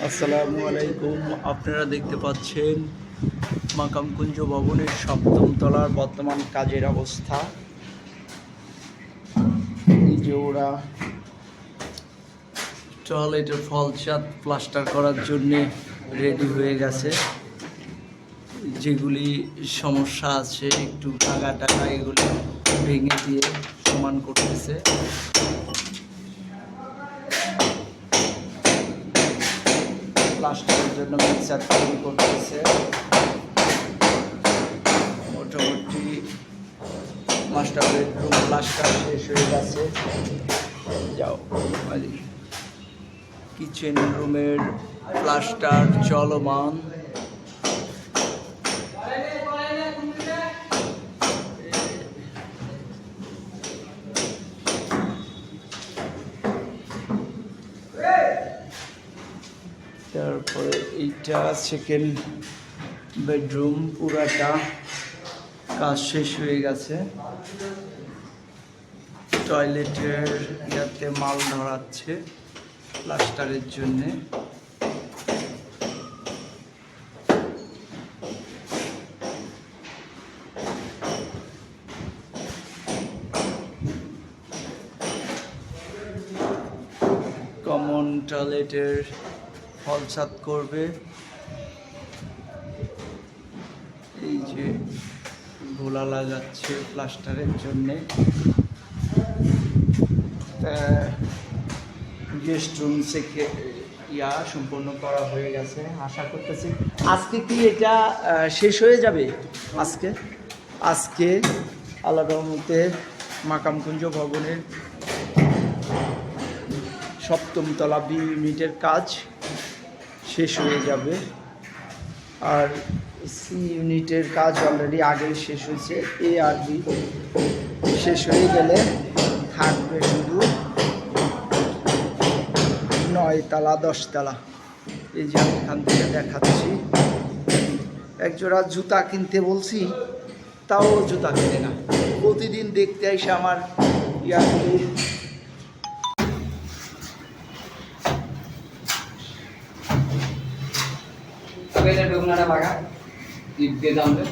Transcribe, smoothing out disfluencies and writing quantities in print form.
আসসালামু আলাইকুম। আপনারা দেখতে পাচ্ছেন মাকামকুঞ্জ ভবনের ৭ম তলার বর্তমান কাজের অবস্থা। এই যে ওরা টয়লেটের ফলছাদ প্লাস্টার করার জন্যে রেডি হয়ে গেছে। যেগুলি সমস্যা আছে একটু টাকা এগুলি ভেঙে দিয়ে সমান করতেছে। প্লাস্টারের জন্য মিক্সার তৈরি করতেছে। মোটামুটি মাস্টার বেডরুম প্লাস্টার শেষ হয়ে গেছে। যাও কিচেন রুমের প্লাস্টার চলমান। তারপরে এইটা সেকেন্ড বেডরুম, পুরাটা কাজ শেষ হয়ে গেছে। টয়লেটের ইয়াতে মাল ধরাচ্ছে প্লাস্টারের জন্যে। কমন টয়লেটের ফলছাদ করবে। এই যে গোলা লাগাচ্ছে প্লাস্টারের জন্যে। গেস্ট রুম থেকে সম্পূর্ণ করা হয়ে গেছে। আশা করতেছি আজকে কি এটা শেষ হয়ে যাবে। আজকে আল্লাহর রহমতে মাকামকুঞ্জ ভবনের ৭ম তলা বি ইউনিটের কাজ শেষ হয়ে যাবে। আর সি ইউনিটের কাজ অলরেডি আগেই শেষ হয়েছে। এ আর বি শেষ হয়ে গেলে থাকবে শুধু 9 তলা 10 তলা। এই যে আমি এখান থেকে দেখাচ্ছি। একজোড়া জুতা কিনতে বলছি, তাও জুতা কিনে না। প্রতিদিন দেখতে এসে আমার ইয়াগুলি ঢুকনাটা লাগা ইট দিয়ে জানবে